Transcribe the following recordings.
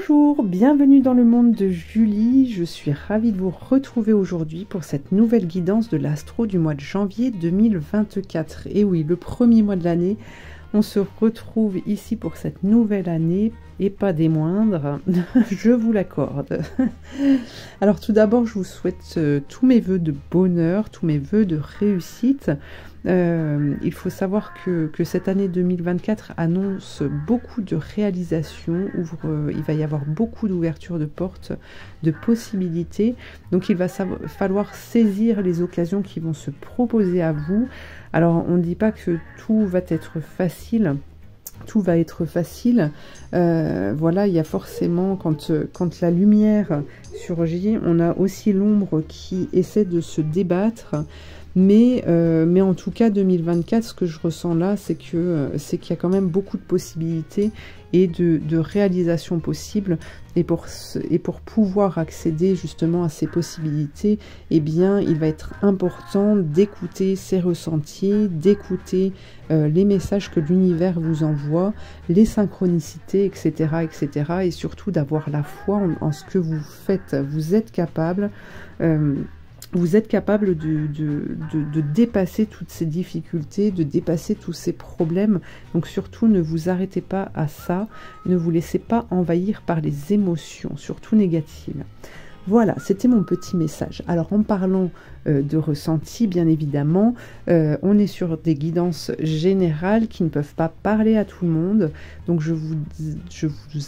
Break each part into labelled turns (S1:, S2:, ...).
S1: Bonjour, bienvenue dans le monde de Julie. Je suis ravie de vous retrouver aujourd'hui pour cette nouvelle guidance de l'astro du mois de janvier 2024. Et oui, le premier mois de l'année, on se retrouve ici pour cette nouvelle année et pas des moindres, je vous l'accorde. Alors tout d'abord, je vous souhaite tous mes vœux de bonheur, tous mes vœux de réussite. Il faut savoir que cette année 2024 annonce beaucoup de réalisations, il va y avoir beaucoup d'ouverture de portes, de possibilités. Donc il va falloir saisir les occasions qui vont se proposer à vous. Alors on ne dit pas que tout va être facile. Tout va être facile. Voilà, il y a forcément, quand la lumière surgit, on a aussi l'ombre qui essaie de se débattre. Mais en tout cas, 2024, ce que je ressens là, c'est qu'il y a quand même beaucoup de possibilités et de réalisations possibles. Et pour pouvoir accéder justement à ces possibilités, eh bien, il va être important d'écouter ses ressentis, d'écouter les messages que l'univers vous envoie, les synchronicités, etc., etc. Et surtout d'avoir la foi en ce que vous faites. Vous êtes capable. Vous êtes capable de dépasser toutes ces difficultés, de dépasser tous ces problèmes. Donc surtout, ne vous arrêtez pas à ça. Ne vous laissez pas envahir par les émotions, surtout négatives. Voilà, c'était mon petit message. Alors en parlant de ressenti, bien évidemment, on est sur des guidances générales qui ne peuvent pas parler à tout le monde. Donc je vous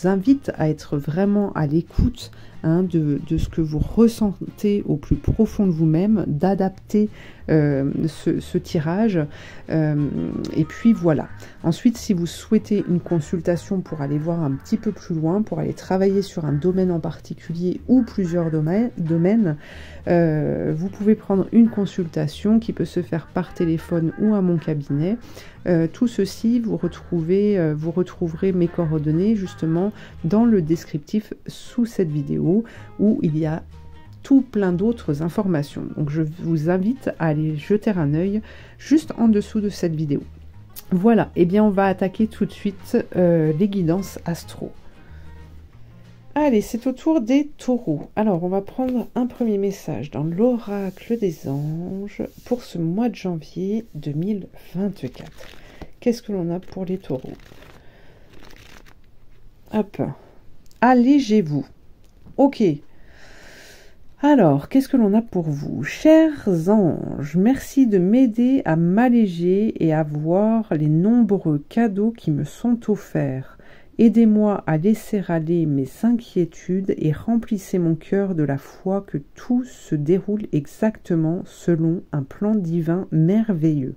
S1: invite à être vraiment à l'écoute de ce que vous ressentez au plus profond de vous-même, d'adapter ce tirage. Et puis voilà. Ensuite, si vous souhaitez une consultation pour aller voir un petit peu plus loin, pour aller travailler sur un domaine en particulier ou plusieurs domaines, vous pouvez prendre une consultation qui peut se faire par téléphone ou à mon cabinet. Tout ceci, vous retrouverez mes coordonnées justement dans le descriptif sous cette vidéo où il y a tout plein d'autres informations. Donc je vous invite à aller jeter un œil juste en dessous de cette vidéo. Voilà, et bien on va attaquer tout de suite les guidances astro. Allez, c'est au tour des taureaux. Alors, on va prendre un premier message dans l'oracle des anges pour ce mois de janvier 2024. Qu'est-ce que l'on a pour les taureaux? Hop. Allégez-vous. Ok. Alors, qu'est-ce que l'on a pour vous? Chers anges, merci de m'aider à m'alléger et à voir les nombreux cadeaux qui me sont offerts. Aidez-moi à laisser aller mes inquiétudes et remplissez mon cœur de la foi que tout se déroule exactement selon un plan divin merveilleux.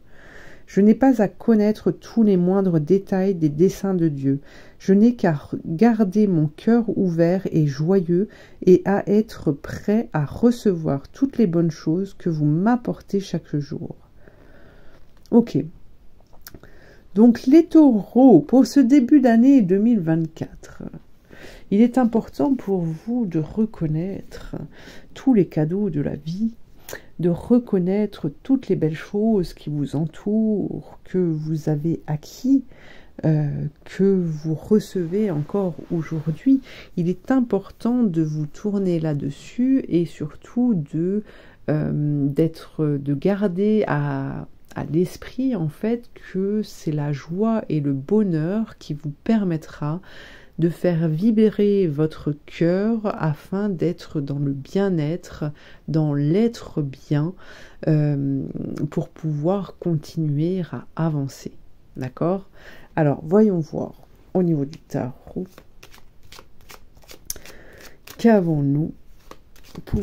S1: Je n'ai pas à connaître tous les moindres détails des desseins de Dieu. Je n'ai qu'à garder mon cœur ouvert et joyeux et à être prêt à recevoir toutes les bonnes choses que vous m'apportez chaque jour. Ok. Donc les taureaux, pour ce début d'année 2024, il est important pour vous de reconnaître tous les cadeaux de la vie, de reconnaître toutes les belles choses qui vous entourent, que vous avez acquis, que vous recevez encore aujourd'hui. Il est important de vous tourner là-dessus et surtout de garder à l'esprit en fait que c'est la joie et le bonheur qui vous permettra de faire vibrer votre cœur afin d'être dans le bien-être, dans l'être bien, pour pouvoir continuer à avancer. D'accord? Alors, voyons voir au niveau du tarot. Qu'avons-nous pour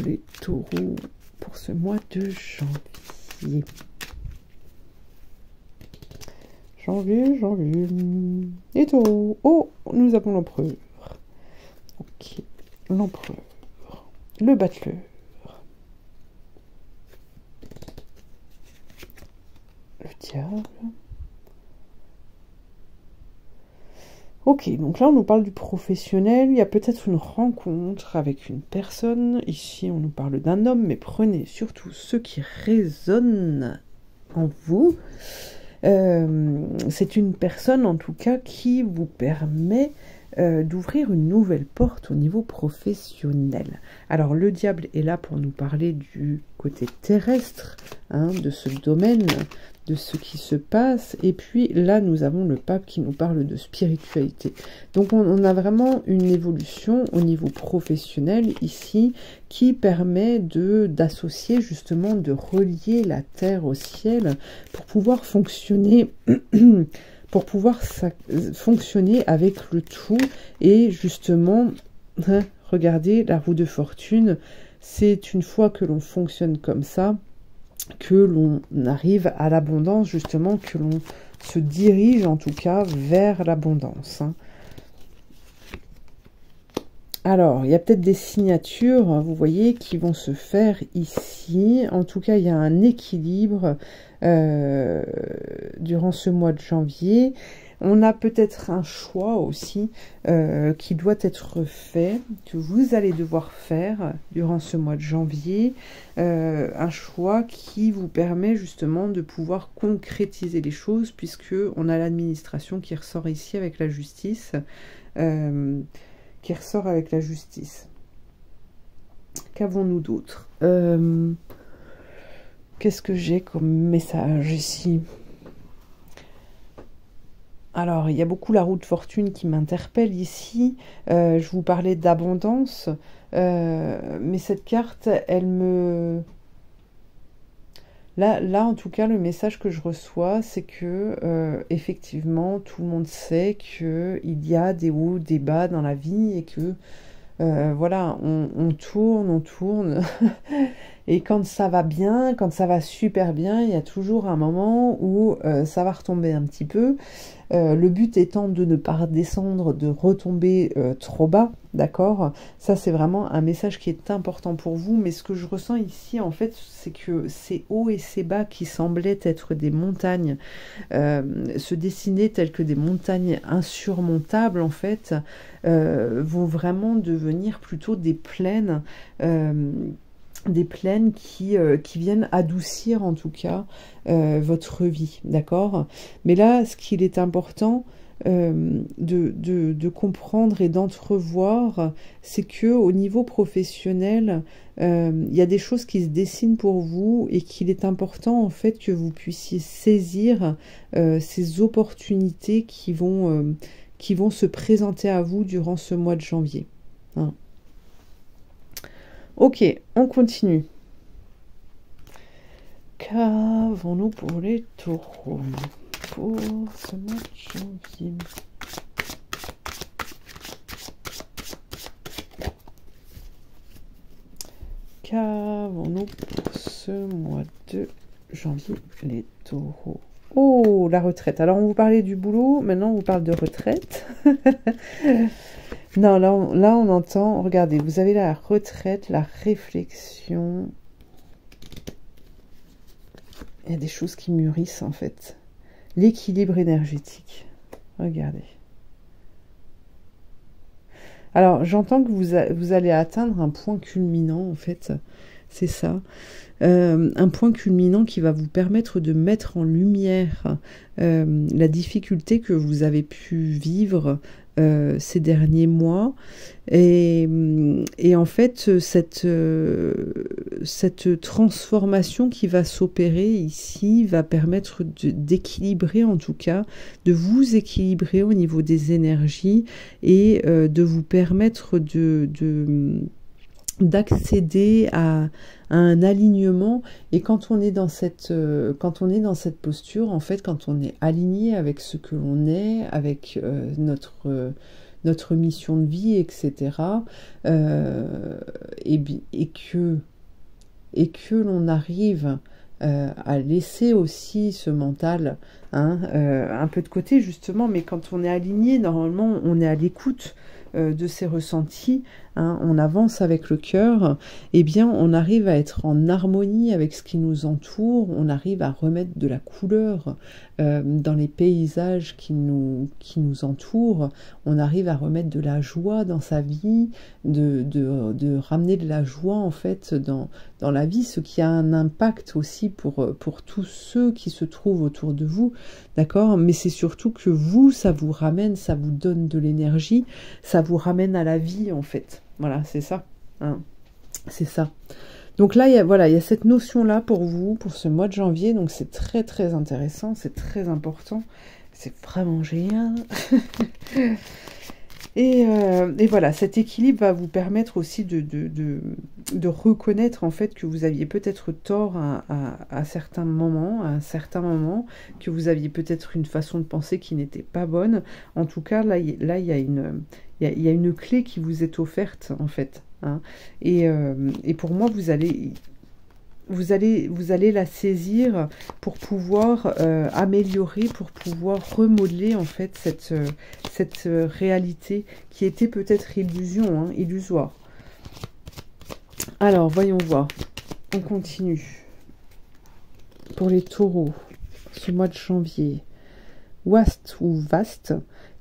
S1: les taureaux pour ce mois de janvier? Janvier. Les taureaux. Oh, nous avons l'empereur. Ok. L'empereur. Le battleur. Le diable. Ok, donc là on nous parle du professionnel, il y a peut-être une rencontre avec une personne, ici on nous parle d'un homme, mais prenez surtout ce qui résonne en vous. C'est une personne en tout cas qui vous permet d'ouvrir une nouvelle porte au niveau professionnel. Alors le diable est là pour nous parler du côté terrestre, hein, de ce domaine, de ce qui se passe, et puis là nous avons le pape qui nous parle de spiritualité. Donc on a vraiment une évolution au niveau professionnel ici qui permet d'associer justement, de relier la terre au ciel pour pouvoir fonctionner pour pouvoir fonctionner avec le tout. Et justement, hein, regardez la roue de fortune, c'est une fois que l'on fonctionne comme ça que l'on arrive à l'abondance, justement, que l'on se dirige en tout cas vers l'abondance, hein. Alors, il y a peut-être des signatures, vous voyez, qui vont se faire ici. En tout cas, il y a un équilibre durant ce mois de janvier. On a peut-être un choix aussi qui doit être fait, que vous allez devoir faire durant ce mois de janvier. Un choix qui vous permet justement de pouvoir concrétiser les choses, puisque on a l'administration qui ressort ici avec la justice. Qu'avons-nous d'autre? Qu'est-ce que j'ai comme message ici? Alors, il y a beaucoup la roue de fortune qui m'interpelle ici. Je vous parlais d'abondance, mais cette carte, elle me... Là, en tout cas, le message que je reçois, c'est que, effectivement, tout le monde sait qu'il y a des hauts, des bas dans la vie et que, voilà, on tourne, et quand ça va bien, quand ça va super bien, il y a toujours un moment où ça va retomber un petit peu. Le but étant de ne pas redescendre, de retomber trop bas, d'accord? Ça, c'est vraiment un message qui est important pour vous, mais ce que je ressens ici, en fait, c'est que ces hauts et ces bas qui semblaient être des montagnes, se dessiner telles que des montagnes insurmontables, en fait, vont vraiment devenir plutôt des plaines, qui viennent adoucir en tout cas votre vie, d'accord? Mais là, ce qu'il est important de comprendre et d'entrevoir, c'est que au niveau professionnel, il y a des choses qui se dessinent pour vous et qu'il est important en fait que vous puissiez saisir ces opportunités qui vont se présenter à vous durant ce mois de janvier, hein. Ok, on continue. Qu'avons-nous pour les taureaux pour ce mois de janvier? Qu'avons-nous pour ce mois de janvier, les taureaux? Oh, la retraite. Alors, on vous parlait du boulot, maintenant on vous parle de retraite. Non, là, on entend, regardez, vous avez la retraite, la réflexion. Il y a des choses qui mûrissent, en fait. L'équilibre énergétique. Regardez. Alors, j'entends que vous allez atteindre un point culminant, en fait. C'est ça. Un point culminant qui va vous permettre de mettre en lumière la difficulté que vous avez pu vivre ces derniers mois, et en fait cette transformation qui va s'opérer ici va permettre d'équilibrer, en tout cas de vous équilibrer au niveau des énergies et de vous permettre d'accéder à un alignement. Et quand on est dans cette posture, en fait, quand on est aligné avec ce que l'on est, avec notre mission de vie, etc., et que l'on arrive à laisser aussi ce mental, hein, un peu de côté, justement, mais quand on est aligné, normalement on est à l'écoute de ses ressentis, hein, on avance avec le cœur, eh bien on arrive à être en harmonie avec ce qui nous entoure, on arrive à remettre de la couleur dans les paysages qui nous entourent, on arrive à remettre de la joie dans sa vie, de ramener de la joie en fait dans la vie, ce qui a un impact aussi pour tous ceux qui se trouvent autour de vous, d'accord? Mais c'est surtout que vous, ça vous ramène, ça vous donne de l'énergie, ça vous ramène à la vie en fait. Voilà, c'est ça, hein, c'est ça. Donc là, voilà, il y a cette notion-là pour vous, pour ce mois de janvier, donc c'est très très intéressant, c'est très important, c'est vraiment génial. Et voilà, cet équilibre va vous permettre aussi de reconnaître en fait que vous aviez peut-être tort à certains moments, à un certain moment, que vous aviez peut-être une façon de penser qui n'était pas bonne. En tout cas, là, il y a une clé qui vous est offerte en fait. Hein. Et pour moi, vous allez la saisir pour pouvoir améliorer, pour pouvoir remodeler en fait cette réalité qui était peut-être illusoire. Alors, voyons voir. On continue. Pour les taureaux, ce mois de janvier. Ouast ou vaste,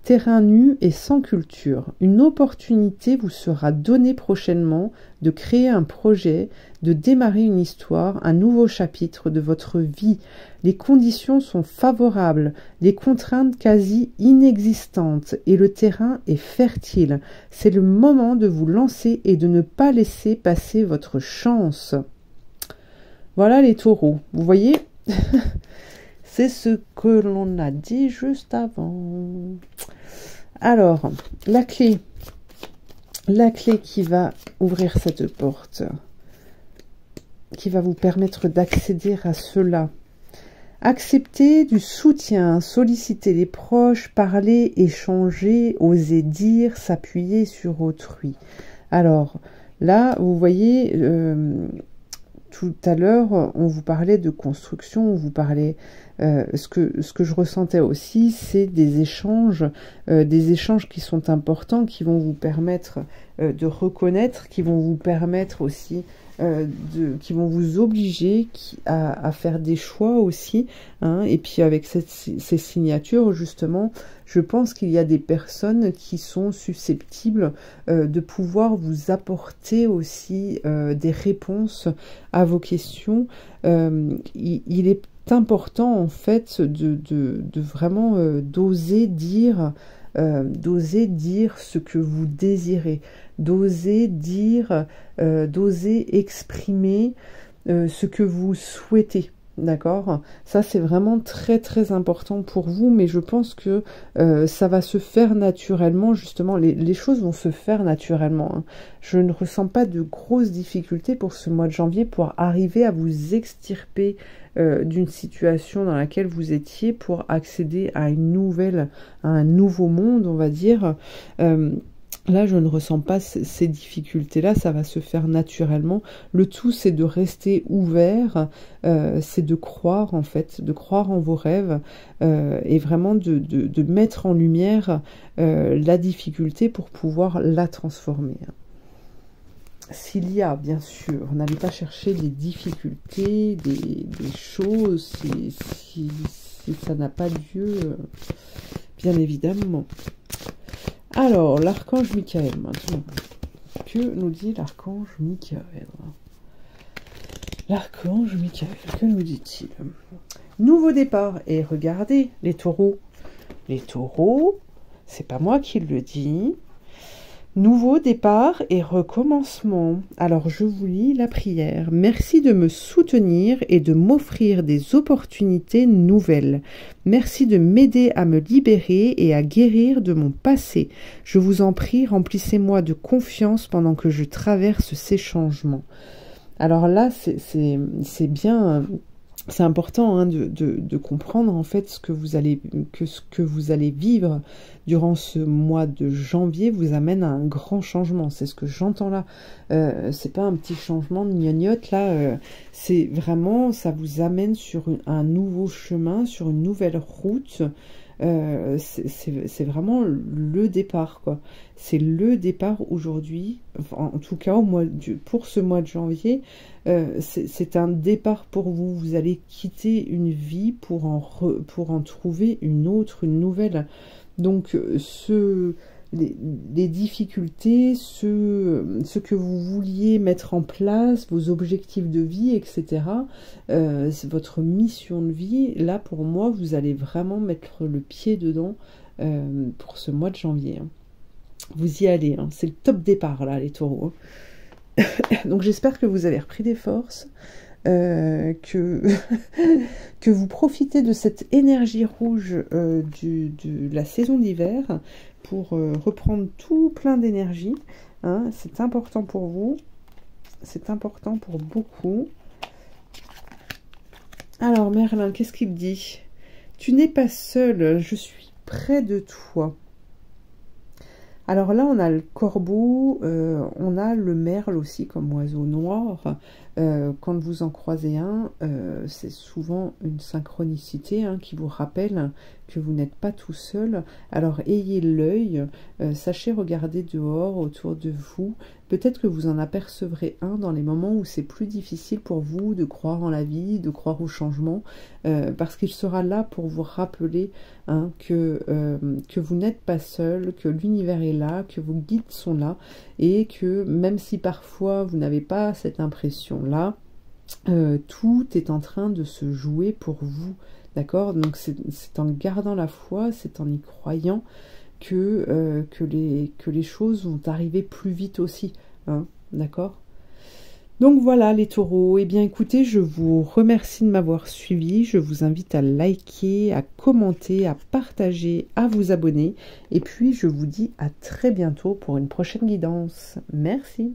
S1: terrain nu et sans culture. Une opportunité vous sera donnée prochainement de créer un projet, de démarrer une histoire, un nouveau chapitre de votre vie. Les conditions sont favorables, les contraintes quasi inexistantes et le terrain est fertile. C'est le moment de vous lancer et de ne pas laisser passer votre chance. Voilà les taureaux, vous voyez. C'est ce que l'on a dit juste avant. Alors, la clé qui va ouvrir cette porte, qui va vous permettre d'accéder à cela. Accepter du soutien, solliciter les proches, parler, échanger, oser dire, s'appuyer sur autrui. Alors, là, vous voyez... tout à l'heure, on vous parlait de construction, on vous parlait, ce que je ressentais aussi, c'est des échanges qui sont importants, qui vont vous permettre de reconnaître, qui vont vous permettre aussi qui vont vous obliger à faire des choix aussi, hein, et puis avec ces signatures justement, je pense qu'il y a des personnes qui sont susceptibles de pouvoir vous apporter aussi des réponses à vos questions. Il est important en fait de vraiment d'oser dire ce que vous désirez, d'oser dire, d'oser exprimer ce que vous souhaitez. D'accord? Ça, c'est vraiment très très important pour vous, mais je pense que ça va se faire naturellement, justement, les choses vont se faire naturellement. Hein. Je ne ressens pas de grosses difficultés pour ce mois de janvier pour arriver à vous extirper d'une situation dans laquelle vous étiez pour accéder à un nouveau monde, on va dire. Là, je ne ressens pas ces difficultés-là, ça va se faire naturellement. Le tout, c'est de rester ouvert, c'est de croire, en fait, de croire en vos rêves et vraiment de mettre en lumière la difficulté pour pouvoir la transformer. S'il y a, bien sûr, n'allez pas chercher des difficultés, des choses, si ça n'a pas lieu, bien évidemment. Alors, l'archange Michael, maintenant. Que nous dit l'archange Michael? L'archange Michael, que nous dit-il? Nouveau départ. Et regardez, les taureaux. Les taureaux, c'est pas moi qui le dis. Nouveau départ et recommencement. Alors, je vous lis la prière. Merci de me soutenir et de m'offrir des opportunités nouvelles. Merci de m'aider à me libérer et à guérir de mon passé. Je vous en prie, remplissez-moi de confiance pendant que je traverse ces changements. Alors là, c'est bien... C'est important hein, de comprendre en fait ce que vous allez vivre durant ce mois de janvier vous amène à un grand changement. C'est ce que j'entends là. C'est pas un petit changement de gnognotte là. C'est vraiment, ça vous amène sur un nouveau chemin, sur une nouvelle route. c'est vraiment le départ, quoi. C'est le départ aujourd'hui, en tout cas pour ce mois de janvier, c'est un départ pour vous. Vous allez quitter une vie pour en trouver une autre, une nouvelle. Donc les difficultés, ce que vous vouliez mettre en place, vos objectifs de vie, etc. C'est votre mission de vie. Là, pour moi, vous allez vraiment mettre le pied dedans pour ce mois de janvier. Hein. Vous y allez, hein. C'est le top départ, là, les taureaux. Donc, j'espère que vous avez repris des forces. Que vous profitez de cette énergie rouge de la saison d'hiver pour reprendre tout plein d'énergie. Hein. C'est important pour vous. C'est important pour beaucoup. Alors, Merlin, qu'est-ce qu'il dit? Tu n'es pas seul, je suis près de toi. Alors là, on a le corbeau, on a le merle aussi comme oiseau noir. Quand vous en croisez un, c'est souvent une synchronicité hein, qui vous rappelle que vous n'êtes pas tout seul. Alors ayez l'œil, sachez regarder dehors, autour de vous. Peut-être que vous en apercevrez un dans les moments où c'est plus difficile pour vous de croire en la vie, de croire au changement, parce qu'il sera là pour vous rappeler hein, que vous n'êtes pas seul, que l'univers est là, que vos guides sont là, et que même si parfois vous n'avez pas cette impression-là, tout est en train de se jouer pour vous, d'accord? Donc c'est en gardant la foi, c'est en y croyant que les choses vont arriver plus vite aussi, hein, d'accord? Donc voilà les taureaux, eh bien écoutez, je vous remercie de m'avoir suivi, je vous invite à liker, à commenter, à partager, à vous abonner, et puis je vous dis à très bientôt pour une prochaine guidance. Merci.